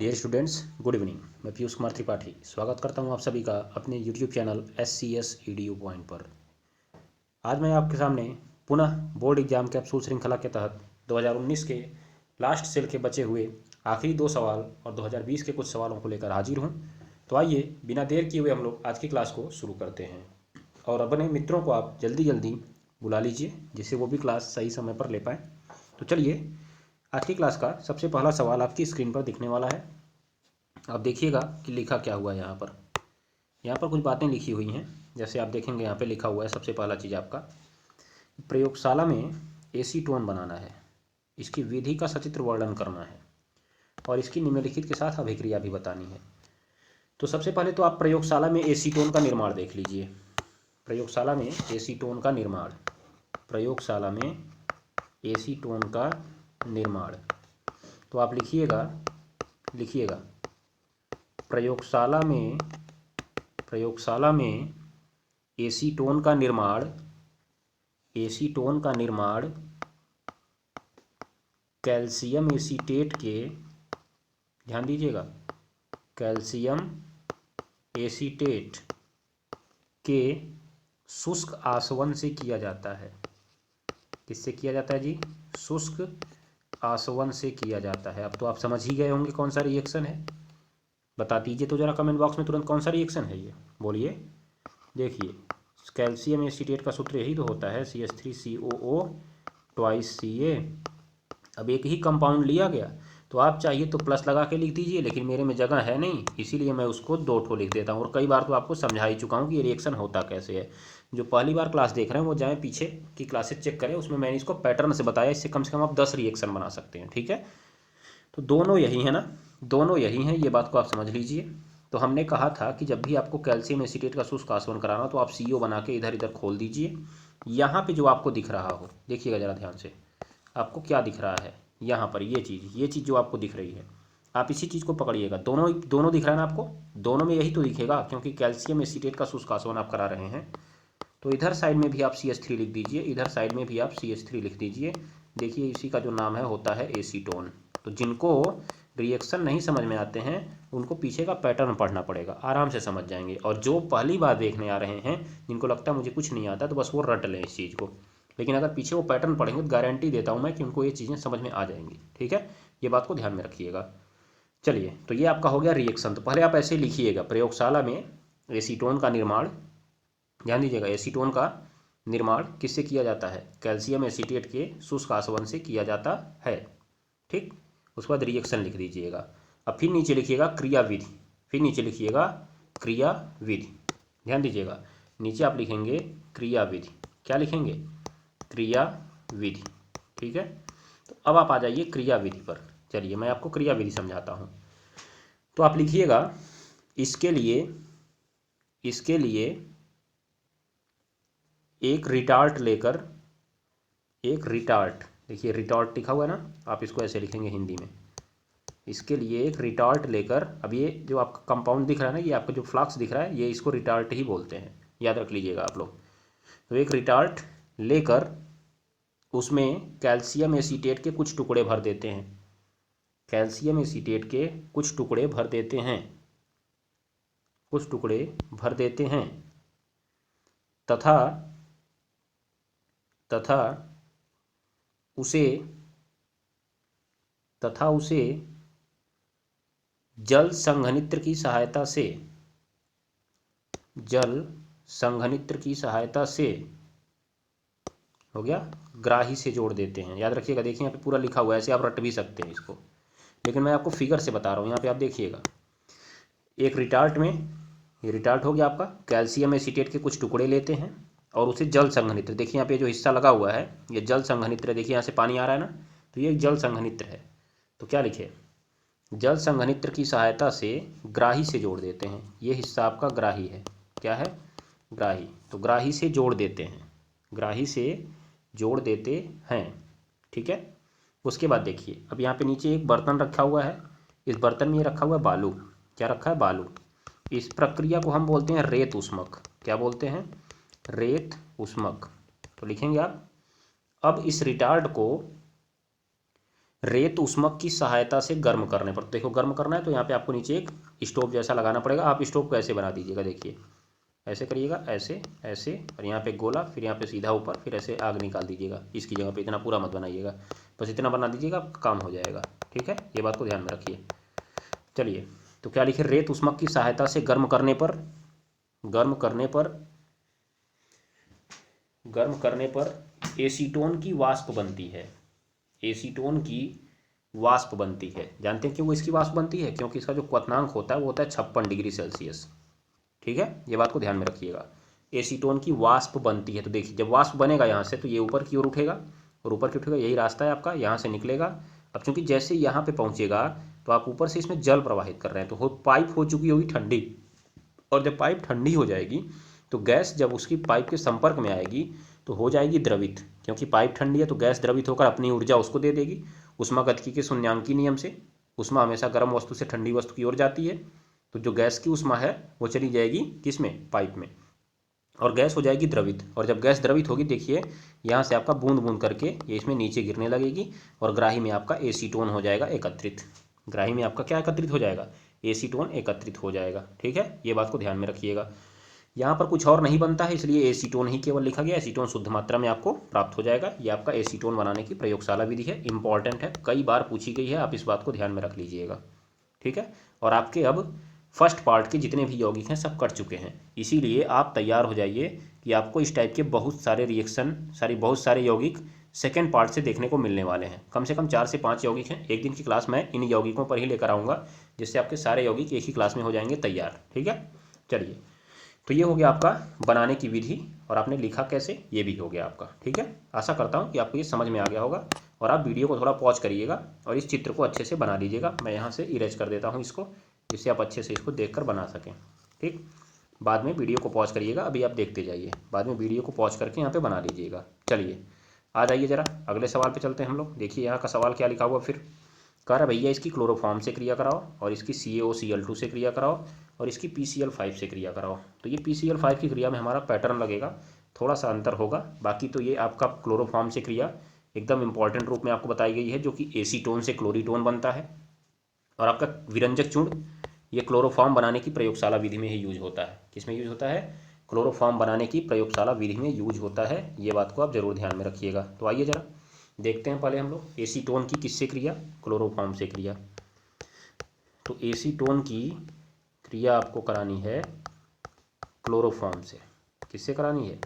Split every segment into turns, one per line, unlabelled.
Dear students, good evening. मैं पीयूष कुमार त्रिपाठी स्वागत करता हूं आप सभी का अपने YouTube channel SCS EDU point पर। आज मैं आपके सामने पुनः बोर्ड एग्जाम कैप्सूल श्रृंखला के तहत 2019 के लास्ट सेल के बचे हुए आखिरी 2 सवाल और 2020 के कुछ सवालों को लेकर हाजिर हूं। तो आइए बिना देर किए हुए हम लोग आज की क्लास को शुरू करते हैं और अपने मित्रों को आप जल्दी जल्दी बुला लीजिए जिससे वो भी क्लास सही समय पर ले पाएँ। तो चलिए, आज की क्लास का सबसे पहला सवाल आपकी स्क्रीन पर दिखने वाला है। आप देखिएगा कि लिखा क्या हुआ है। यहाँ पर कुछ बातें लिखी हुई हैं। जैसे आप देखेंगे यहाँ पे लिखा हुआ है, सबसे पहला चीज़ आपका प्रयोगशाला में एसीटोन बनाना है, इसकी विधि का सचित्र वर्णन करना है और इसकी निम्नलिखित के साथ अभिक्रिया भी बतानी है। तो सबसे पहले तो आप प्रयोगशाला में एसीटोन का निर्माण देख लीजिए। प्रयोगशाला में एसीटोन का निर्माण, प्रयोगशाला में एसीटोन का निर्माण। तो आप लिखिएगा प्रयोगशाला में एसीटोन का निर्माण कैल्शियम एसीटेट के, ध्यान दीजिएगा, कैल्शियम एसीटेट के शुष्क आसवन से किया जाता है। किससे किया जाता है जी? शुष्क आसवन से किया जाता है। अब तो आप समझ ही गए होंगे कौन सा रिएक्शन है। बता दीजिए तो जरा कमेंट बॉक्स में तुरंत, कौन सा रिएक्शन है ये, बोलिए। देखिए, कैल्शियम एसीटेट का सूत्र यही तो होता है, CH3COO ट्वाइस Ca। अब एक ही कंपाउंड लिया गया तो आप चाहिए तो प्लस लगा के लिख दीजिए, लेकिन मेरे में जगह है नहीं, इसीलिए मैं उसको 2 ठो लिख देता हूँ। और कई बार तो आपको समझा ही चुका हूँ कि ये रिएक्शन होता कैसे है। जो पहली बार क्लास देख रहे हैं वो जाएँ पीछे की क्लासेस चेक करें, उसमें मैंने इसको पैटर्न से बताया। इससे कम से कम आप 10 रिएक्शन बना सकते हैं, ठीक है। तो दोनों यही है ना, दोनों यही हैं, ये बात को आप समझ लीजिए। तो हमने कहा था कि जब भी आपको कैल्शियम एसीटेट का शुष्क आसवन कराना तो आप CO बना के इधर इधर खोल दीजिए। यहाँ पे जो आपको दिख रहा हो, देखिएगा ज़रा ध्यान से, आपको क्या दिख रहा है यहाँ पर, ये चीज़ जो आपको दिख रही है, आप इसी चीज़ को पकड़िएगा। दोनों दिख रहा है ना आपको, दोनों में यही तो दिखेगा, क्योंकि कैल्शियम एसीटेट का शुष्क आसवन आप करा रहे हैं। तो इधर साइड में भी आप CH3 लिख दीजिए, इधर साइड में भी आप CH3 लिख दीजिए। देखिए, इसी का जो नाम है होता है एसीटोन। तो जिनको रिएक्शन नहीं समझ में आते हैं उनको पीछे का पैटर्न पढ़ना पड़ेगा, आराम से समझ जाएंगे। और जो पहली बार देखने आ रहे हैं, जिनको लगता है मुझे कुछ नहीं आता, तो बस वो रट लें इस चीज़ को। लेकिन अगर पीछे वो पैटर्न पढ़ेंगे तो गारंटी देता हूँ मैं कि उनको ये चीज़ें समझ में आ जाएंगी, ठीक है। ये बात को ध्यान में रखिएगा। चलिए, तो ये आपका हो गया रिएक्शन। तो पहले आप ऐसे लिखिएगा, प्रयोगशाला में एसीटोन का निर्माण, ध्यान दीजिएगा, एसीटोन का निर्माण किससे किया जाता है? कैल्शियम एसीटेट के शुष्क आसवन से किया जाता है, ठीक। उसके बाद रिएक्शन लिख दीजिएगा। अब फिर नीचे लिखिएगा क्रियाविधि, फिर नीचे लिखिएगा क्रियाविधि। ध्यान दीजिएगा, नीचे आप लिखेंगे क्रियाविधि। क्या लिखेंगे? क्रियाविधि, ठीक है। तो अब आप आ जाइए क्रियाविधि पर। चलिए, मैं आपको क्रियाविधि समझाता हूँ। तो आप लिखिएगा, इसके लिए एक रिटार्ट लेकर, एक रिटार्ट, देखिए रिटार्ट लिखा हुआ है ना, आप इसको ऐसे लिखेंगे हिंदी में। इसके लिए एक रिटार्ट लेकर, अब ये जो आपका कंपाउंड दिख रहा है ना, ये आपका जो फ्लक्स दिख रहा है, ये इसको रिटार्ट ही बोलते हैं, याद रख लीजिएगा आप लोग। तो एक रिटार्ट लेकर उसमें कैल्शियम एसीटेट के कुछ टुकड़े भर देते हैं, कैल्शियम एसीटेट के कुछ टुकड़े भर देते हैं, कुछ टुकड़े भर देते हैं, तथा उसे जल संघनित्र की सहायता से, जल संघनित्र की सहायता से, हो गया, ग्राही से जोड़ देते हैं। याद रखिएगा, देखिए यहाँ पे पूरा लिखा हुआ है, ऐसे आप रट भी सकते हैं इसको, लेकिन मैं आपको फिगर से बता रहा हूँ। यहाँ पे आप देखिएगा, एक रिटार्ट में, ये रिटार्ट हो गया आपका, कैल्शियम एसीटेट के कुछ टुकड़े लेते हैं और उसे जल संघनित्र, देखिए यहाँ पे जो हिस्सा लगा हुआ है ये जल संघनित्र है, देखिए यहाँ से पानी आ रहा है ना, तो ये जल संघनित्र है। तो क्या लिखे? जल संघनित्र की सहायता से ग्राही से जोड़ देते हैं। ये हिस्सा आपका ग्राही है। क्या है? ग्राही। तो ग्राही से जोड़ देते हैं, ग्राही से जोड़ देते हैं, ठीक है। उसके बाद देखिए, अब यहाँ पे नीचे एक बर्तन रखा हुआ है, इस बर्तन में ये रखा हुआ है बालू। क्या रखा है? बालू। इस प्रक्रिया को हम बोलते हैं रेत उष्मक। क्या बोलते हैं? रेत उष्मक। तो लिखेंगे आप, अब इस रिटार्ड को रेत उष्मक की सहायता से गर्म करने पर, देखो गर्म करना है तो यहाँ पे आपको नीचे एक स्टोव जैसा लगाना पड़ेगा। आप स्टोव को ऐसे बना दीजिएगा, देखिए ऐसे करिएगा, ऐसे ऐसे, और यहाँ पे गोला, फिर यहाँ पे सीधा ऊपर, फिर ऐसे आग निकाल दीजिएगा। इसकी जगह पे इतना पूरा मत बनाइएगा, बस इतना बना दीजिएगा, आपका काम हो जाएगा। ठीक है, ये बात को ध्यान में रखिए। चलिए, तो क्या लिखे, रेत उष्मक की सहायता से गर्म करने पर, गर्म करने पर, गर्म करने पर एसीटोन की वाष्प बनती है। एसीटोन की वाष्प बनती है। जानते हैं क्यों वो इसकी वाष्प बनती है? क्योंकि इसका जो क्वथनांक होता है वो होता है 56 डिग्री सेल्सियस। ठीक है, ये बात को ध्यान में रखिएगा। एसीटोन की वाष्प बनती है, तो देखिए जब वाष्प बनेगा यहाँ से तो ये ऊपर की ओर उठेगा, और ऊपर की उठेगा, यही रास्ता है आपका, यहाँ से निकलेगा। अब चूंकि जैसे यहाँ पे पहुँचेगा तो आप ऊपर से इसमें जल प्रवाहित कर रहे हैं, तो पाइप हो चुकी होगी ठंडी, और जब पाइप ठंडी हो जाएगी तो गैस जब उसकी पाइप के संपर्क में आएगी तो हो जाएगी द्रवित। क्योंकि पाइप ठंडी है तो गैस द्रवित होकर अपनी ऊर्जा उसको दे देगी। ऊष्मागतिकी के शून्यांकी नियम से ऊष्मा हमेशा गर्म वस्तु से ठंडी वस्तु की ओर जाती है, तो जो गैस की ऊष्मा है वो चली जाएगी किस में, पाइप में, और गैस हो जाएगी द्रवित। और जब गैस द्रवित होगी, देखिए यहाँ से आपका बूंद बूंद करके ये इसमें नीचे गिरने लगेगी, और ग्राही में आपका एसीटोन हो जाएगा एकत्रित। ग्राही में आपका क्या एकत्रित हो जाएगा, एसीटोन एकत्रित हो जाएगा। ठीक है, ये बात को ध्यान में रखिएगा। यहाँ पर कुछ और नहीं बनता है, इसलिए एसीटोन ही केवल लिखा गया। एसीटोन शुद्ध मात्रा में आपको प्राप्त हो जाएगा। ये आपका एसीटोन बनाने की प्रयोगशाला विधि है, इंपॉर्टेंट है, कई बार पूछी गई है, आप इस बात को ध्यान में रख लीजिएगा। ठीक है, और आपके अब फर्स्ट पार्ट के जितने भी यौगिक हैं सब कट चुके हैं, इसीलिए आप तैयार हो जाइए कि आपको इस टाइप के बहुत सारे रिएक्शन, बहुत सारे यौगिक सेकेंड पार्ट से देखने को मिलने वाले हैं। कम से कम 4 से 5 यौगिक हैं। एक दिन की क्लास मैं इन यौगिकों पर ही लेकर आऊँगा, जिससे आपके सारे यौगिक एक ही क्लास में हो जाएंगे तैयार। ठीक है, चलिए, तो ये हो गया आपका बनाने की विधि, और आपने लिखा कैसे ये भी हो गया आपका। ठीक है, आशा करता हूँ कि आपको ये समझ में आ गया होगा, और आप वीडियो को थोड़ा पॉज करिएगा और इस चित्र को अच्छे से बना लीजिएगा। मैं यहाँ से इरेज कर देता हूँ इसको, जिससे आप अच्छे से इसको देखकर बना सकें। ठीक, बाद में वीडियो को पॉज करिएगा, अभी आप देखते जाइए, बाद में वीडियो को पॉज करके यहाँ पे बना लीजिएगा। चलिए, आ जाइए ज़रा अगले सवाल पे चलते हैं हम लोग। देखिए यहाँ का सवाल क्या लिखा हुआ, फिर कह रहा भैया इसकी क्लोरोफॉर्म से क्रिया कराओ, और इसकी CaOCl2 से क्रिया कराओ, और इसकी PCl5 से क्रिया कराओ। तो ये PCl5 की क्रिया में हमारा पैटर्न लगेगा, थोड़ा सा अंतर होगा, बाकी तो ये आपका क्लोरोफॉर्म से क्रिया एकदम इंपॉर्टेंट रूप में आपको बताई गई है, जो कि एसीटोन से क्लोरीटोन बनता है। और आपका विरंजक चूर्ण ये क्लोरोफॉर्म बनाने की प्रयोगशाला विधि में ही यूज होता है। किसमें यूज होता है, क्लोरोफॉर्म बनाने की प्रयोगशाला विधि में यूज होता है। ये बात को आप जरूर ध्यान में रखिएगा। तो आइए ज़रा देखते हैं पहले हम लोग एसीटोन की किससे क्रिया, क्लोरोफॉर्म से क्रिया। तो एसीटोन की क्रिया आपको करानी है क्लोरोफॉर्म से। किससे करानी है,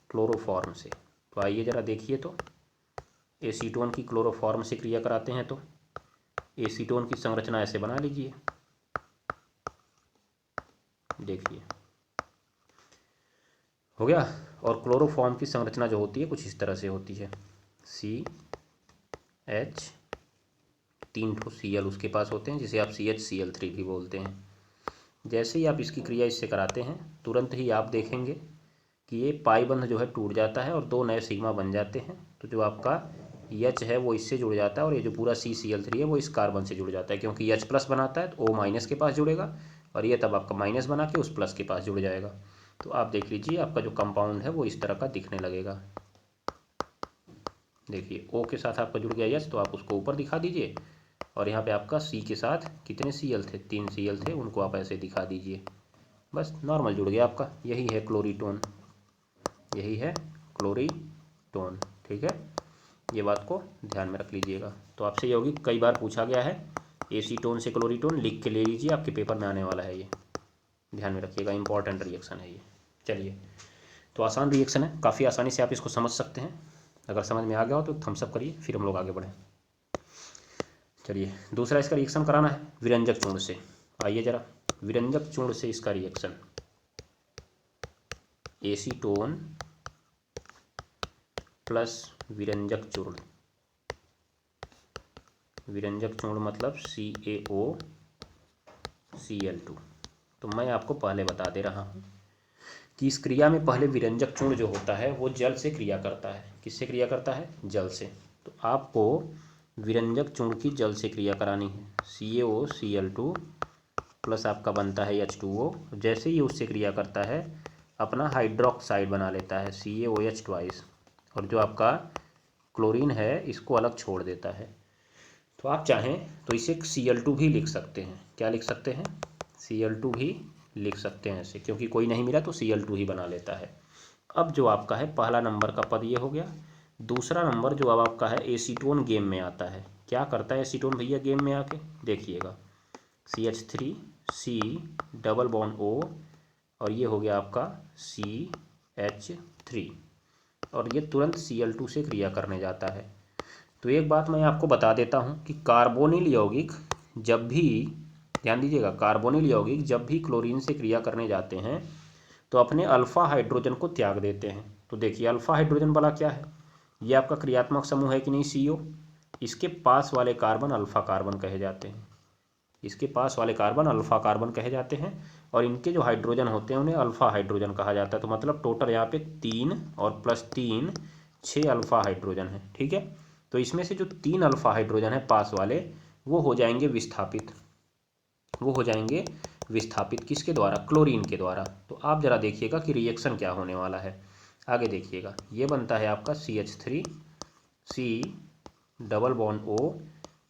क्लोरोफॉर्म से। तो आइए ज़रा देखिए, तो एसीटोन की क्लोरोफॉर्म से क्रिया कराते हैं तो एसीटोन की संरचना ऐसे बना लीजिए, देखिए हो गया। और क्लोरोफॉर्म की संरचना जो होती है कुछ इस तरह से होती है, CH, 3 Cl उसके पास होते हैं, जिसे आप CHCl3 भी बोलते हैं। जैसे ही आप इसकी क्रिया इससे कराते हैं, तुरंत ही आप देखेंगे कि ये पाई बंध जो है टूट जाता है और 2 नए सिग्मा बन जाते हैं। तो जो आपका H है वो इससे जुड़ जाता है, और ये जो पूरा CCl3 है वो इस कार्बन से जुड़ जाता है, क्योंकि H प्लस बनाता है तो O- के पास जुड़ेगा, और ये तब आपका माइनस बना के उस प्लस के पास जुड़ जाएगा। तो आप देख लीजिए आपका जो कंपाउंड है वो इस तरह का दिखने लगेगा। देखिए O के साथ आपका जुड़ गया H, तो आप उसको ऊपर दिखा दीजिए, और यहाँ पे आपका C के साथ कितने Cl थे, 3 Cl थे, उनको आप ऐसे दिखा दीजिए। बस नॉर्मल जुड़ गया आपका, यही है क्लोरीटोन, यही है क्लोरीटोन। ठीक है, ये बात को ध्यान में रख लीजिएगा। तो आपसे यौगिक कई बार पूछा गया है, एसीटोन से क्लोरीटोन लिख के ले लीजिए, आपके पेपर में आने वाला है, ये ध्यान में रखिएगा, इंपॉर्टेंट रिएक्शन है ये। चलिए, तो आसान रिएक्शन है, काफ़ी आसानी से आप इसको समझ सकते हैं। अगर समझ में आ गया हो तो थम्स अप करिए, फिर हम लोग आगे बढ़ें। चलिए, दूसरा इसका रिएक्शन कराना है विरंजक चूर्ण से। आइए ज़रा विरंजक चूर्ण से इसका रिएक्शन, एसीटोन प्लस विरंजक चूर्ण। विरंजक चूर्ण मतलब CaOCl2। तो मैं आपको पहले बता दे रहा हूँ कि इस क्रिया में पहले विरंजक चूर्ण जो होता है वो जल से क्रिया करता है। किससे क्रिया करता है, जल से। तो आपको विरंजक चूर्ण की जल से क्रिया करानी है। CaOCl2 प्लस आपका बनता है H2O। जैसे ही उससे क्रिया करता है अपना हाइड्रोक्साइड बना लेता है CaOH2, और जो आपका क्लोरीन है इसको अलग छोड़ देता है। तो आप चाहें तो इसे Cl2 भी लिख सकते हैं। क्या लिख सकते हैं? Cl2 भी लिख सकते हैं ऐसे, क्योंकि कोई नहीं मिला तो Cl2 ही बना लेता है। अब जो आपका है पहला नंबर का पद ये हो गया। दूसरा नंबर जो अब आपका है एसीटोन गेम में आता है। क्या करता है एसीटोन भैया गेम में आके? देखिएगा, CH3 डबल बॉन्ड O और ये हो गया आपका CH3 और ये तुरंत Cl2 से क्रिया करने जाता है। तो एक बात मैं आपको बता देता हूँ कि कार्बोनिल यौगिक जब भी, ध्यान दीजिएगा, कार्बोनिल यौगिक जब भी क्लोरीन से क्रिया करने जाते हैं तो अपने अल्फा हाइड्रोजन को त्याग देते हैं। तो देखिए अल्फा हाइड्रोजन वाला क्या है? ये आपका क्रियात्मक समूह है कि नहीं, CO। इसके पास वाले कार्बन अल्फा कार्बन कहे जाते हैं। इसके पास वाले कार्बन अल्फा कार्बन कहे जाते हैं और इनके जो हाइड्रोजन होते हैं उन्हें अल्फा हाइड्रोजन कहा जाता है। तो मतलब टोटल यहाँ पे 3 और +3 6 अल्फा हाइड्रोजन है। ठीक है, तो इसमें से जो 3 अल्फा हाइड्रोजन है पास वाले वो हो जाएंगे विस्थापित। वो हो जाएंगे विस्थापित किसके द्वारा? क्लोरीन के द्वारा। तो आप जरा देखिएगा कि रिएक्शन क्या होने वाला है। आगे देखिएगा, ये बनता है आपका CH3 डबल बॉन्ड O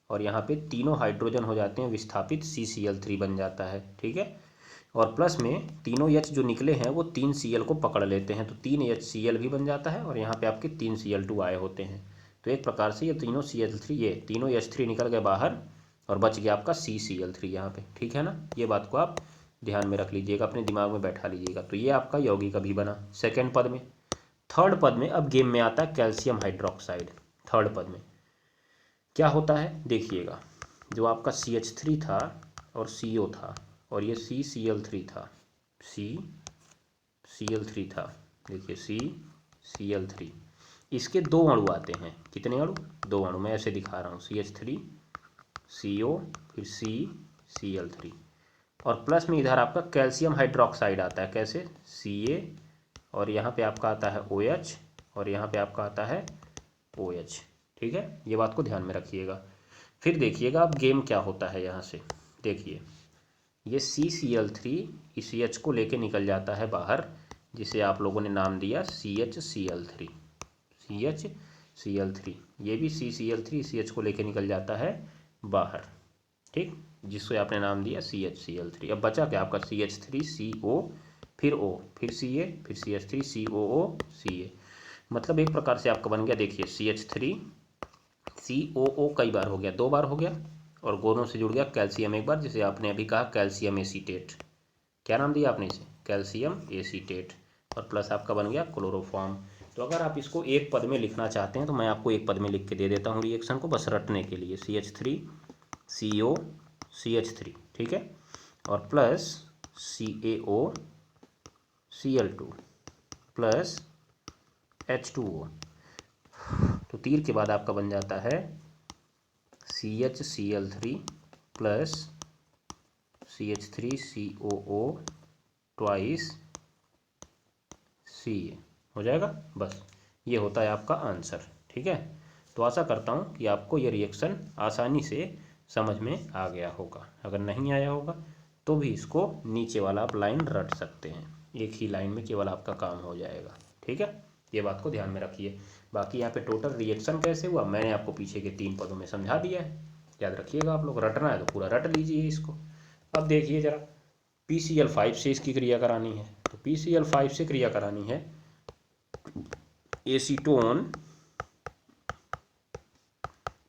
और यहाँ पे तीनों हाइड्रोजन हो जाते हैं विस्थापित, CCl3 बन जाता है। ठीक है, और प्लस में तीनों H जो निकले हैं वो 3 Cl को पकड़ लेते हैं तो 3 HCl भी बन जाता है और यहाँ पे आपके 3 Cl2 आए होते हैं। तो एक प्रकार से ये तीनों Cl3, ये तीनों H3 निकल गए बाहर और बच गया आपका CCl3 यहाँ पे। ठीक है ना, ये बात को आप ध्यान में रख लीजिएगा, अपने दिमाग में बैठा लीजिएगा। तो ये आपका यौगिक अभी बना सेकेंड पद में। थर्ड पद में अब गेम में आता है कैल्शियम हाइड्रोक्साइड। थर्ड पद में क्या होता है देखिएगा, जो आपका CH3 था और CO था और ये CCl3 था, CCl3 था, देखिए CCl3, इसके 2 अणु आते हैं। कितने अणु? 2 अणु। मैं ऐसे दिखा रहा हूँ, CH3 CO फिर CCl3 और प्लस में इधर आपका कैल्शियम हाइड्रोक्साइड आता है। कैसे? Ca और यहाँ पे आपका आता है OH और यहाँ पे आपका आता है OH। ठीक है, ये बात को ध्यान में रखिएगा। फिर देखिएगा अब गेम क्या होता है यहाँ से। देखिए ये CCl3 इस H को लेके निकल जाता है बाहर, जिसे आप लोगों ने नाम दिया CHCl3। CHCl3 ये भी CCl3 इस H को लेके निकल जाता है बाहर। ठीक, जिसको आपने नाम दिया CHCl3। अब बचा क्या आपका CH3CO फिर O फिर Ca फिर CH3COO Ca, मतलब एक प्रकार से आपका बन गया, देखिए CH3COO कई बार हो गया, 2 बार हो गया और दोनों से जुड़ गया कैल्शियम एक बार, जिसे आपने अभी कहा कैल्शियम एसीटेट। क्या नाम दिया आपने इसे? कैल्शियम एसीटेट और प्लस आपका बन गया क्लोरोफॉर्म। तो अगर आप इसको एक पद में लिखना चाहते हैं तो मैं आपको एक पद में लिख के दे देता हूँ रिएक्शन को, बस रटने के लिए। CH3CO CH3, ठीक है, और प्लस CaOCl2 प्लस H2O। तो तीर के बाद आपका बन जाता है CHCl3 plus CH3COO twice Ca हो जाएगा। बस ये होता है आपका आंसर। ठीक है, तो आशा करता हूँ कि आपको ये रिएक्शन आसानी से समझ में आ गया होगा। अगर नहीं आया होगा तो भी इसको नीचे वाला आप लाइन रट सकते हैं, एक ही लाइन में केवल आपका काम हो जाएगा। ठीक है, ये बात को ध्यान में रखिए। बाकी यहाँ पे टोटल रिएक्शन कैसे हुआ मैंने आपको पीछे के 3 पदों में समझा दिया है, याद रखिएगा। आप लोग रटना है तो पूरा रट लीजिए इसको। अब देखिए जरा, PCl5 से इसकी क्रिया करानी है। तो PCl5 से क्रिया करानी है एसीटोन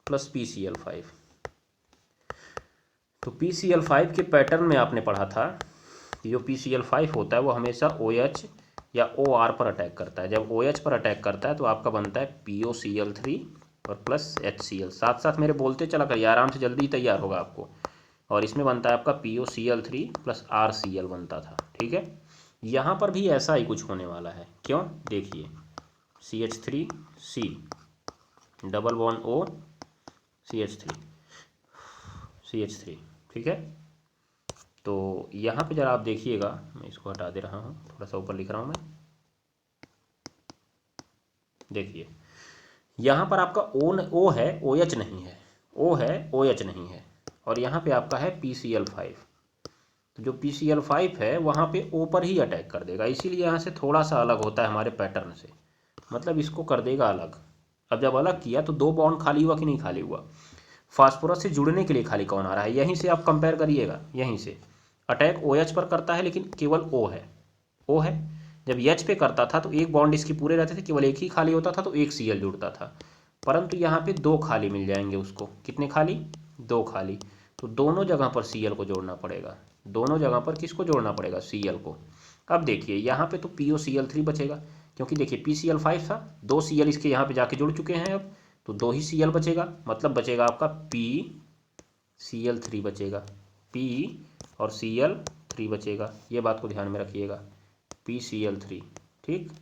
प्लस PCl5। तो PCl5 के पैटर्न में आपने पढ़ा था कि जो PCl5 होता है वो हमेशा OH या OR पर अटैक करता है। जब OH पर अटैक करता है तो आपका बनता है POCl3 और प्लस HCl। साथ साथ मेरे बोलते चला करिए, आराम से, जल्दी तैयार होगा आपको। और इसमें बनता है आपका POCl3 प्लस RCl बनता था। ठीक है, यहाँ पर भी ऐसा ही कुछ होने वाला है। क्यों? देखिए CH3C double bond O CH3, ठीक है। तो यहाँ पे जरा आप देखिएगा, मैं इसको हटा दे रहा हूँ, थोड़ा सा ऊपर लिख रहा हूँ मैं। देखिए यहाँ पर आपका O है, OH नहीं है, O है, OH नहीं है, और यहाँ पे आपका है PCl5। तो जो PCl5 है वहाँ पे O पर ही अटैक कर देगा, इसीलिए यहाँ से थोड़ा सा अलग होता है हमारे पैटर्न से, मतलब इसको कर देगा अलग। अब जब अलग किया तो 2 बॉन्ड खाली हुआ कि नहीं खाली हुआ? फास्फोरस से जुड़ने के लिए खाली कौन आ रहा है, यहीं से आप कंपेयर करिएगा। यहीं से अटैक OH पर करता है लेकिन केवल O है, O है। जब H पे करता था तो एक बॉन्ड इसके पूरे रहते थे, केवल एक ही खाली होता था तो एक Cl जुड़ता था। परंतु यहाँ पे 2 खाली मिल जाएंगे उसको। कितने खाली? 2 खाली। तो दोनों जगह पर Cl को जोड़ना पड़ेगा। दोनों जगह पर किसको जोड़ना पड़ेगा? Cl को। अब देखिए यहाँ पे तो PoCl3 बचेगा, क्योंकि देखिए PCl5 था, 2 Cl इसके यहाँ पे जाके जुड़ चुके हैं अब, तो 2 ही Cl बचेगा। मतलब बचेगा आपका PCl3 बचेगा, P और Cl3 बचेगा। ये बात को ध्यान में रखिएगा, PCl3। ठीक।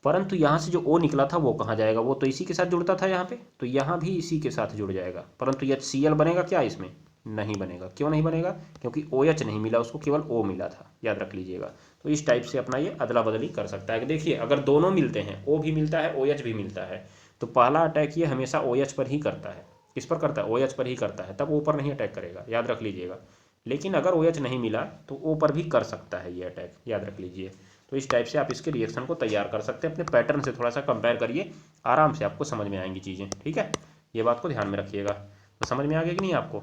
परंतु यहाँ से जो O निकला था वो कहाँ जाएगा? वो तो इसी के साथ जुड़ता था यहाँ पे, तो यहाँ भी इसी के साथ जुड़ जाएगा। परंतु HCl बनेगा क्या इसमें? नहीं बनेगा। क्यों नहीं बनेगा? क्योंकि OH नहीं मिला उसको, केवल O मिला था, याद रख लीजिएगा। तो इस टाइप से अपना ये अदला बदली कर सकता है। देखिए अगर दोनों मिलते हैं, O भी मिलता है OH भी मिलता है, तो पहला अटैक ये हमेशा OH पर ही करता है। किस पर करता है? OH पर ही करता है, तब O पर नहीं अटैक करेगा, याद रख लीजिएगा। लेकिन अगर OH नहीं मिला तो O पर भी कर सकता है ये अटैक, याद रख लीजिए। तो इस टाइप से आप इसके रिएक्शन को तैयार कर सकते हैं। अपने पैटर्न से थोड़ा सा कंपेयर करिए, आराम से आपको समझ में आएंगी चीज़ें। ठीक है, ये बात को ध्यान में रखिएगा। तो समझ में आ गया कि नहीं आपको?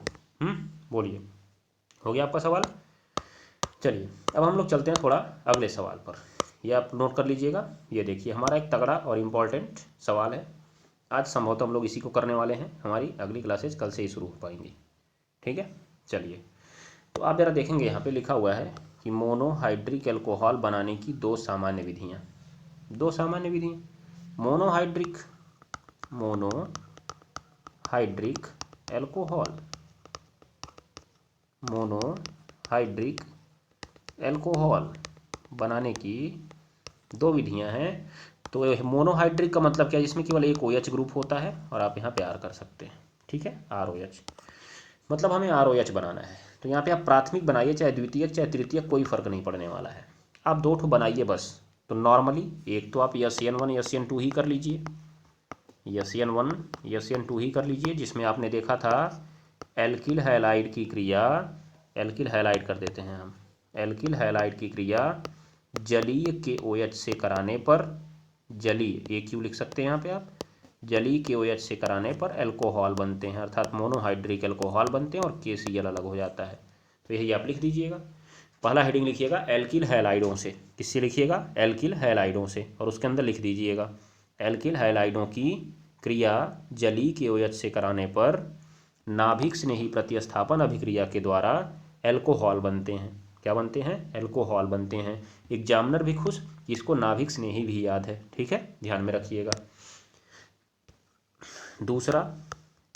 बोलिए, हो गया आपका सवाल? चलिए अब हम लोग चलते हैं थोड़ा अगले सवाल पर। ये आप नोट कर लीजिएगा। ये देखिए हमारा एक तगड़ा और इम्पॉर्टेंट सवाल है। आज संभवतः हम लोग इसी को करने वाले हैं। हमारी अगली क्लासेज कल से ही शुरू हो पाएंगी। ठीक है, चलिए तो आप जरा देखेंगे यहाँ पे लिखा हुआ है कि मोनोहाइड्रिक एल्कोहल बनाने की 2 सामान्य विधियाँ। 2 सामान्य विधियाँ, मोनोहाइड्रिक एल्कोहल, मोनोहाइड्रिक एल्कोहल बनाने की 2 विधियाँ हैं। तो मोनोहाइड्रिक का मतलब क्या है? जिसमें केवल एक OH ग्रुप होता है, और आप यहाँ पे R कर सकते हैं। ठीक है, ROH, मतलब हमें ROH बनाना है। तो यहाँ पे आप प्राथमिक बनाइए, चाहे द्वितीयक चाहे तृतीयक, कोई फर्क नहीं पड़ने वाला है। आप 2 ठो बनाइए बस। तो नॉर्मली एक तो आप SN1 SN2 ही कर लीजिए, SN1 SN2 ही कर लीजिए, जिसमें आपने देखा था एल्किल हैलाइड की क्रिया, एल्किल हैलाइड कर देते हैं हम, एल्किल हैलाइड की क्रिया जलीय के OH से कराने पर, जलीय AQ लिख सकते हैं यहाँ पे आप, जलीय के OH से कराने पर एल्कोहल बनते हैं, अर्थात मोनोहाइड्रिक एल्कोहल बनते हैं, और KCl अलग हो जाता है। तो यही आप लिख दीजिएगा। पहला हेडिंग लिखिएगा एल्किल हैलाइडों से। किससे लिखिएगा? एल्किल हैलाइडों से। और उसके अंदर लिख दीजिएगा एल्किल हैलाइडों की क्रिया जलीय के OH से कराने पर नाभिक स्नेही प्रतिस्थापन अभिक्रिया के द्वारा एल्कोहल बनते हैं। क्या बनते हैं? एल्कोहल बनते हैं। एग्जामिनर भी खुश, इसको नाभिक स्नेही भी याद है। ठीक है, ध्यान में रखिएगा। दूसरा,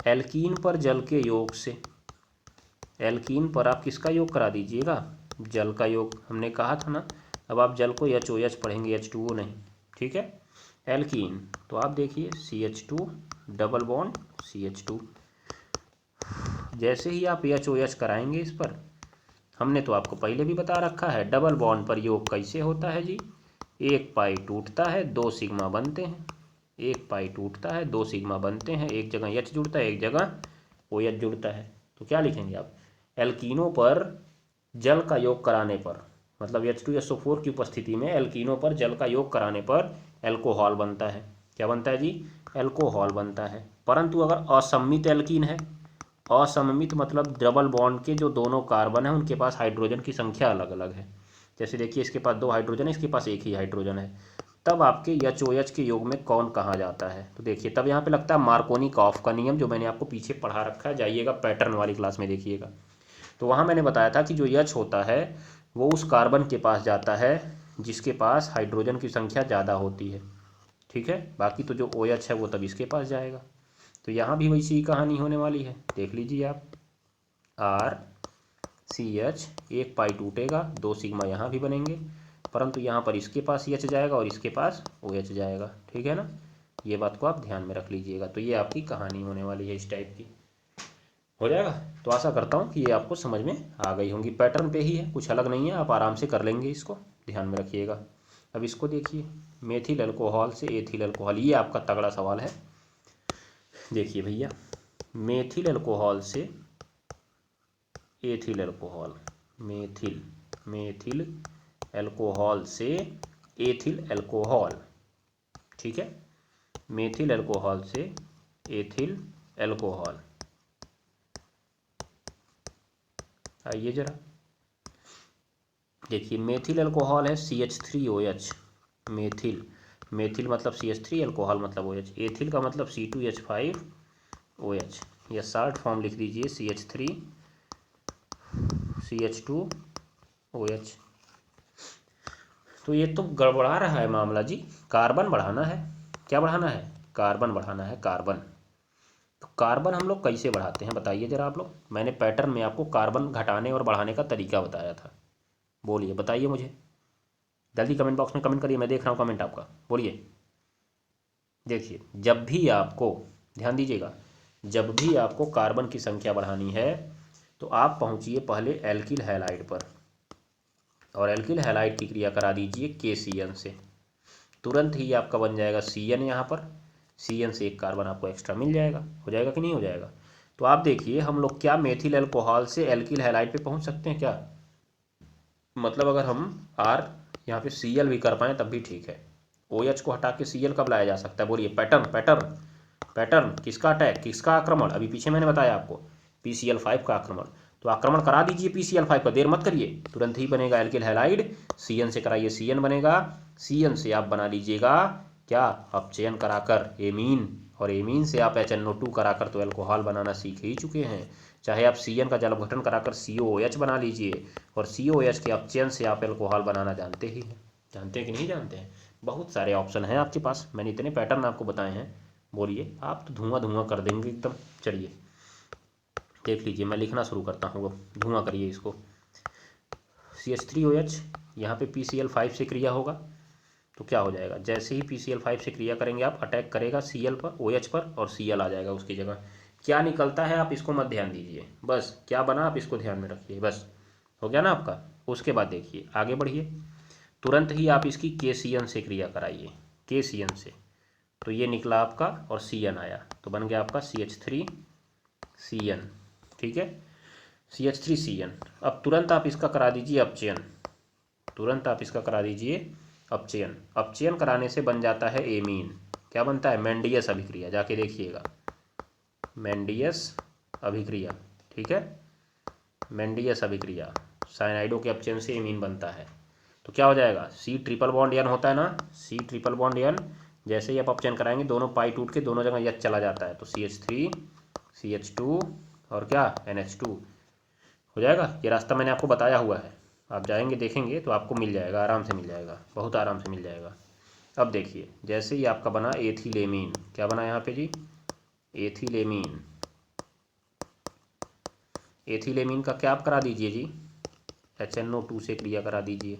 एल्कीन पर जल के योग से, एल्कीन पर आप किसका योग करा दीजिएगा? जल का योग। हमने कहा था ना, अब आप जल को HOH पढ़ेंगे, H2O नहीं। ठीक है, एल्कीन तो आप देखिए CH2 डबल बॉन्ड CH2। जैसे ही आप HOH कराएंगे इस पर, हमने तो आपको पहले भी बता रखा है डबल बॉन्ड पर योग कैसे होता है जी। 1 पाई टूटता है, 2 सिग्मा बनते हैं। 1 पाई टूटता है, 2 सिग्मा बनते हैं। एक जगह H जुड़ता है, एक जगह OH जुड़ता है। तो क्या लिखेंगे आप? एल्कीनों पर जल का योग कराने पर, मतलब H2SO4 की उपस्थिति में एल्कीनों पर जल का योग कराने पर एल्कोहल बनता है। क्या बनता है जी? एल्कोहल बनता है। परंतु अगर असम्मित एल्कीन है, असममित मतलब डबल बॉन्ड के जो दोनों कार्बन है उनके पास हाइड्रोजन की संख्या अलग अलग है, जैसे देखिए इसके पास 2 हाइड्रोजन है, इसके पास 1 ही हाइड्रोजन है, तब आपके HOH के योग में कौन कहाँ जाता है? तो देखिए तब यहाँ पे लगता है मार्कोनी-कॉफ का नियम, जो मैंने आपको पीछे पढ़ा रखा है, जाइएगा पैटर्न वाली क्लास में देखिएगा। तो वहाँ मैंने बताया था कि जो H होता है वो उस कार्बन के पास जाता है जिसके पास हाइड्रोजन की संख्या ज़्यादा होती है। ठीक है, बाकी तो जो OH है वो तब इसके पास जाएगा। तो यहाँ भी वैसी ही कहानी होने वाली है, देख लीजिए आप। RCH 1 पाई टूटेगा, 2 सिग्मा यहाँ भी बनेंगे, परंतु यहाँ पर इसके पास H जाएगा और इसके पास OH जाएगा। ठीक है ना, ये बात को आप ध्यान में रख लीजिएगा। तो ये आपकी कहानी होने वाली है, इस टाइप की हो जाएगा। तो आशा करता हूँ कि ये आपको समझ में आ गई होंगी। पैटर्न पे ही है, कुछ अलग नहीं है, आप आराम से कर लेंगे, इसको ध्यान में रखिएगा। अब इसको देखिए, मेथिल अल्कोहल से एथिल अल्कोहल, ये आपका तगड़ा सवाल है। देखिए भैया, मेथिल अल्कोहल से एथिल अल्कोहल, मेथिल अल्कोहल से एथिल अल्कोहल। ठीक है, मेथिल अल्कोहल से एथिल अल्कोहल। आइए जरा देखिए, मेथिल अल्कोहल है CH3OH। मेथिल, मेथिल मतलब CH3, अल्कोहल मतलब OH। एथिल का मतलब C2H5OH। या शॉर्ट फॉर्म लिख दीजिए CH3CH2OH। तो ये तो गड़बड़ा रहा है मामला जी। कार्बन बढ़ाना है, क्या बढ़ाना है? कार्बन बढ़ाना है, कार्बन। तो कार्बन हम लोग कैसे बढ़ाते हैं बताइए जरा आप लोग। मैंने पैटर्न में आपको कार्बन घटाने और बढ़ाने का तरीका बताया था। बोलिए, बताइए मुझे जल्दी, कमेंट बॉक्स में कमेंट करिए, मैं देख रहा हूँ कमेंट आपका। बोलिए। देखिए, जब भी आपको, ध्यान दीजिएगा, जब भी आपको कार्बन की संख्या बढ़ानी है तो आप पहुँचिए पहले एल्किल हैलाइड पर, और एल्किल हैलाइड की क्रिया करा दीजिए KCN से। तुरंत ही आपका बन जाएगा CN। यहाँ पर CN से एक कार्बन आपको एक्स्ट्रा मिल जाएगा। हो जाएगा कि नहीं हो जाएगा? तो आप देखिए, हम लोग क्या मेथिल अल्कोहल से एल्किल हैलाइड पे पहुँच सकते हैं क्या? मतलब अगर हम R यहाँ पे Cl भी कर पाएँ तब भी ठीक है। OH को हटा के Cl कब लाया जा सकता है? बोलिए। Pattern, pattern, pattern. किसका अटैक, किसका आक्रमण? अभी पीछे मैंने बताया आपको, PCl5 का आक्रमण। तो आक्रमण करा दीजिए PCl5 का, देर मत करिए, तुरंत ही बनेगा एल्किल हैलाइड। CN से कराइए, CN बनेगा। CN से आप बना लीजिएगा क्या? अपचयन कराकर एमीन, और एमीन से आप HNO2 कराकर तो अल्कोहल बनाना सीख ही चुके हैं। चाहे आप CN का जल अपघटन कराकर COOH बना लीजिए, और COOH के अपचयन से आप अल्कोहल बनाना जानते ही हैं। जानते हैं कि नहीं जानते हैं? बहुत सारे ऑप्शन हैं आपके पास, मैंने इतने पैटर्न आपको बताए हैं। बोलिए, आप तो धुआं धुआं कर देंगे एकदम। चलिए देख लीजिए, मैं लिखना शुरू करता हूँ, धुआं करिए इसको। CH3OH यहाँ पे PCl5 से क्रिया होगा, तो क्या हो जाएगा? जैसे ही PCl5 से क्रिया करेंगे आप, अटैक करेगा Cl पर, OH पर, और Cl आ जाएगा उसकी जगह। क्या निकलता है आप इसको मत ध्यान दीजिए, बस क्या बना आप इसको ध्यान में रखिए, बस हो गया ना आपका। उसके बाद देखिए, आगे बढ़िए, तुरंत ही आप इसकी KCN से क्रिया कराइए, KCN से। तो ये निकला आपका, और CN आया, तो बन गया आपका CH3CN। ठीक है, CH3CN। अब तुरंत आप इसका करा दीजिए अपचयन, तुरंत आप इसका करा दीजिए अपचयन। अपचयन कराने से बन जाता है एमीन। क्या बनता है? मेंडियस अभिक्रिया, जाके देखिएगा, मेंडियस अभिक्रिया। ठीक है, मेंडियस अभिक्रिया, साइनाइडो के अपचयन से एमीन बनता है। तो क्या हो जाएगा? C ट्रिपल बॉन्ड N होता है ना, C ट्रिपल बॉन्ड N। जैसे ही आप अपचयन कराएंगे, दोनों पाई टूट के दोनों जगह H चला जाता है, तो CH3 CH2 और क्या NH2 हो जाएगा। ये रास्ता मैंने आपको बताया हुआ है, आप जाएंगे देखेंगे तो आपको मिल जाएगा, आराम से मिल जाएगा, बहुत आराम से मिल जाएगा। अब देखिए, जैसे ही आपका बना एथिलेमीन, क्या बना यहाँ पे जी? एथिलेमीन। एथिलेमीन का क्या आप करा दीजिए जी? HNO2 से क्रिया करा दीजिए।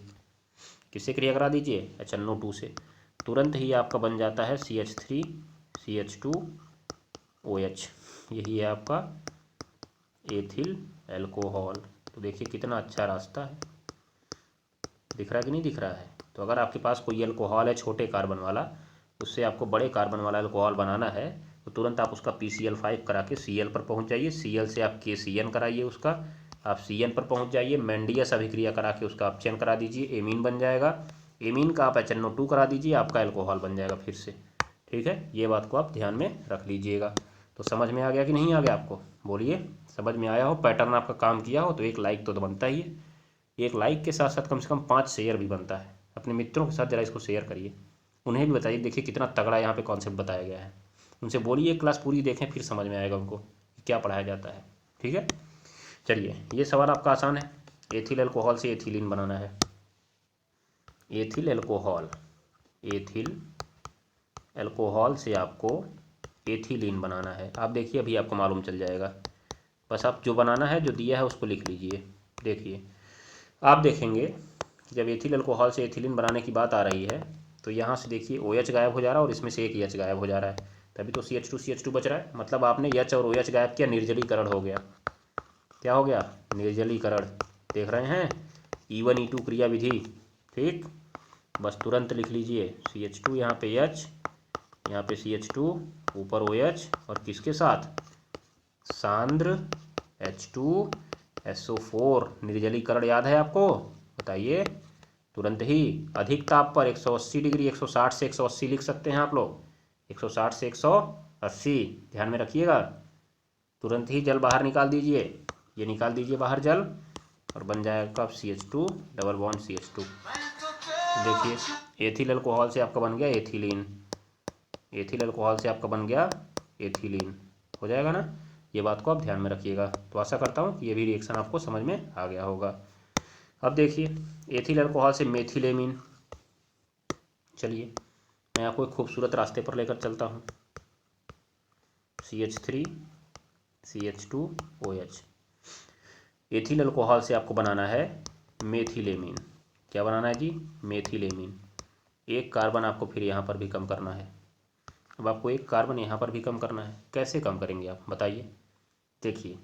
किससे क्रिया करा दीजिए? HNO2 से। तुरंत ही आपका बन जाता है CH3 CH2OH। यही है आपका एथिल एल्कोहल। तो देखिए कितना अच्छा रास्ता है, दिख रहा है कि नहीं दिख रहा है? तो अगर आपके पास कोई अल्कोहल है छोटे कार्बन वाला, उससे आपको बड़े कार्बन वाला अल्कोहल बनाना है, तो तुरंत आप उसका PCl5 करा के Cl पर पहुंच जाइए। Cl से आप KCN कराइए उसका, आप CN पर पहुंच जाइए, मेंडियस अभिक्रिया करा के उसका अपचयन करा दीजिए, एमीन बन जाएगा। एमीन का आप HNO2 करा दीजिए, आपका अल्कोहल बन जाएगा फिर से। ठीक है, ये बात को आप ध्यान में रख लीजिएगा। तो समझ में आ गया कि नहीं आ गया आपको? बोलिए, समझ में आया हो, पैटर्न आपका काम किया हो, तो एक लाइक तो बनता ही है। एक लाइक के साथ साथ कम से कम 5 शेयर भी बनता है। अपने मित्रों के साथ ज़रा इसको शेयर करिए, उन्हें भी बताइए, देखिए कितना तगड़ा यहाँ पे कॉन्सेप्ट बताया गया है। उनसे बोलिए क्लास पूरी देखें, फिर समझ में आएगा उनको कि क्या पढ़ाया जाता है। ठीक है, चलिए ये सवाल आपका आसान है। एथिल अल्कोहल से एथिलीन बनाना है। एथिल अल्कोहल, एथिल अल्कोहल से आपको एथिलीन बनाना है। आप देखिए, अभी आपको मालूम चल जाएगा, बस आप जो बनाना है, जो दिया है उसको लिख लीजिए। देखिए, आप देखेंगे कि जब एथिल अल्कोहल से एथिलीन बनाने की बात आ रही है, तो यहाँ से देखिए OH गायब हो जा रहा है, और इसमें से एक H गायब हो जा रहा है, तभी तो CH2 बच रहा है। मतलब आपने H और OH गायब किया, निर्जलीकरण हो गया। क्या हो गया? निर्जलीकरण। देख रहे हैं, E1E2 क्रिया विधि। ठीक, बस तुरंत लिख लीजिए, CH2 यहाँ पे H, यहाँ पे CH2, ऊपर OH, और किसके साथ? सांद्र H2SO4। निर्जलीकरण याद है आपको? बताइए तुरंत ही। अधिक ताप पर 180 डिग्री, 160 से 180 लिख सकते हैं आप लोग, 160 से 180, ध्यान में रखिएगा। तुरंत ही जल बाहर निकाल दीजिए, ये निकाल दीजिए बाहर जल, और बन जाएगा CH2 डबल बॉन्ड CH2। देखिए एथिल अल्कोहल से आपका बन गया एथिलीन, एथिल अल्कोहल से आपका बन गया एथिलीन, हो जाएगा ना। ये बात को आप ध्यान में रखिएगा। तो आशा करता हूँ कि ये भी रिएक्शन आपको समझ में आ गया होगा। अब देखिए एथिल अल्कोहल से मेथिलेमीन। चलिए मैं आपको एक खूबसूरत रास्ते पर लेकर चलता हूँ। CH3 CH2OH। एथिल अल्कोहल से आपको बनाना है मेथिलेमीन। क्या बनाना है जी? मेथिलेमीन। एक कार्बन आपको फिर यहाँ पर भी कम करना है। अब आपको एक कार्बन यहाँ पर भी कम करना है। कैसे कम करेंगे आप बताइए? देखिए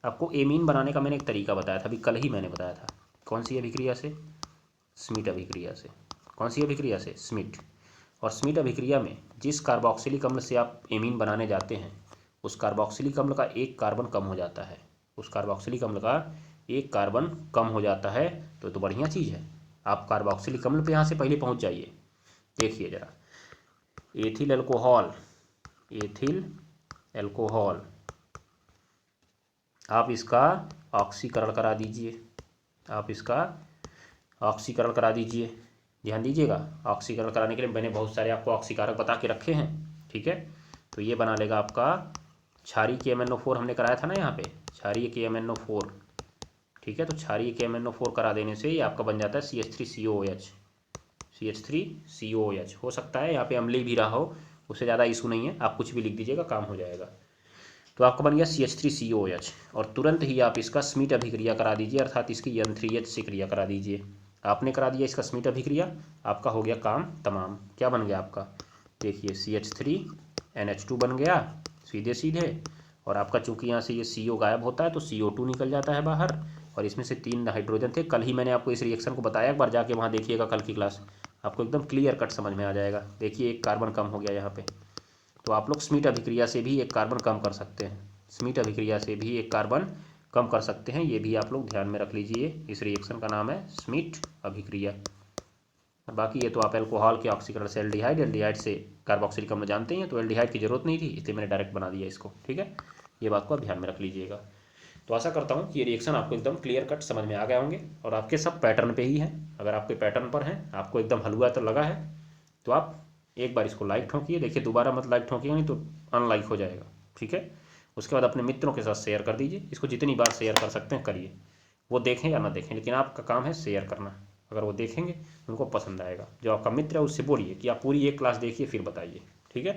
आपको एमीन बनाने का मैंने एक तरीका बताया था, अभी कल ही मैंने बताया था। कौन सी अभिक्रिया से? स्मिट अभिक्रिया से। कौन सी अभिक्रिया से? स्मिट। और स्मिट अभिक्रिया में जिस कार्बोक्सिलिक अम्ल से आप एमीन बनाने जाते हैं उस कार्बोक्सिलिक अम्ल का एक कार्बन कम हो जाता है, उस कार्बोक्सिलिक अम्ल का एक कार्बन कम हो जाता है। तो बढ़िया चीज़ है। आप कार्बोक्सिलिक अम्ल पे यहाँ से पहले पहुँच जाइए। देखिए ज़रा, एथिल अल्कोहल, एथिल अल्कोहल आप इसका ऑक्सीकरण करा दीजिए, आप इसका ऑक्सीकरण करा दीजिए। ध्यान दीजिएगा, ऑक्सीकरण कराने के लिए मैंने बहुत सारे आपको ऑक्सीकारक बता के रखे हैं, ठीक है। तो ये बना लेगा आपका क्षारीय KMnO4 हमने कराया था ना यहाँ पे, क्षारीय KMnO4, ठीक है। तो क्षारीय KMnO4 करा देने से ये आपका बन जाता है CH3COOH, CH3COOH। हो सकता है यहाँ पे अम्लीय भी रहा हो, उससे ज़्यादा इशू नहीं है, आप कुछ भी लिख दीजिएगा काम हो जाएगा। तो आपका बन गया CH3COOH। और तुरंत ही आप इसका स्मिट अभिक्रिया करा दीजिए, अर्थात इसकी N3H से क्रिया करा दीजिए। आपने करा दिया इसका स्मिट अभिक्रिया, आपका हो गया काम तमाम। क्या बन गया आपका? देखिए CH3NH2 बन गया सीधे सीधे, और आपका चूंकि यहाँ से ये CO गायब होता है तो CO2 निकल जाता है बाहर, और इसमें से 3 हाइड्रोजन थे। कल ही मैंने आपको इस रिएक्शन को बताया, एक बार जाके वहाँ देखिएगा कल की क्लास, आपको एकदम क्लियर कट समझ में आ जाएगा। देखिए एक कार्बन कम हो गया यहाँ पे। तो आप लोग स्मिट अभिक्रिया से भी एक कार्बन कम कर सकते हैं, स्मिट अभिक्रिया से भी एक कार्बन कम कर सकते हैं, ये भी आप लोग ध्यान में रख लीजिए। इस रिएक्शन का नाम है स्मिट अभिक्रिया। बाकी ये तो आप अल्कोहल के ऑक्सीकरण से एल्डिहाइड, एल्डिहाइड से कार्बोक्सिलिक अम्ल जानते हैं, तो एल्डिहाइड की जरूरत नहीं थी इसलिए मैंने डायरेक्ट बना दिया इसको, ठीक है। ये बात को आप ध्यान में रख लीजिएगा। तो आशा करता हूँ कि ये रिएक्शन आपको एकदम क्लियर कट समझ में आ गए होंगे, और आपके सब पैटर्न पे ही हैं। अगर आपके पैटर्न पर हैं, आपको एकदम हलवा तो लगा है, तो आप एक बार इसको लाइक ठोकिए। देखिए दोबारा मत लाइक ठोकिए, नहीं तो अनलाइक हो जाएगा, ठीक है। उसके बाद अपने मित्रों के साथ शेयर कर दीजिए, इसको जितनी बार शेयर कर सकते हैं करिए, वो देखें या ना देखें, लेकिन आपका काम है शेयर करना। अगर वो देखेंगे उनको पसंद आएगा, जो आपका मित्र है उससे बोलिए कि आप पूरी एक क्लास देखिए फिर बताइए, ठीक है।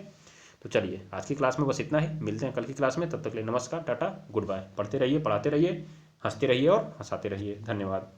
तो चलिए आज की क्लास में बस इतना ही, मिलते हैं कल की क्लास में। तब तक के लिए नमस्कार, टाटा, गुड बाय। पढ़ते रहिए, पढ़ाते रहिए, हंसते रहिए और हंसाते रहिए। धन्यवाद।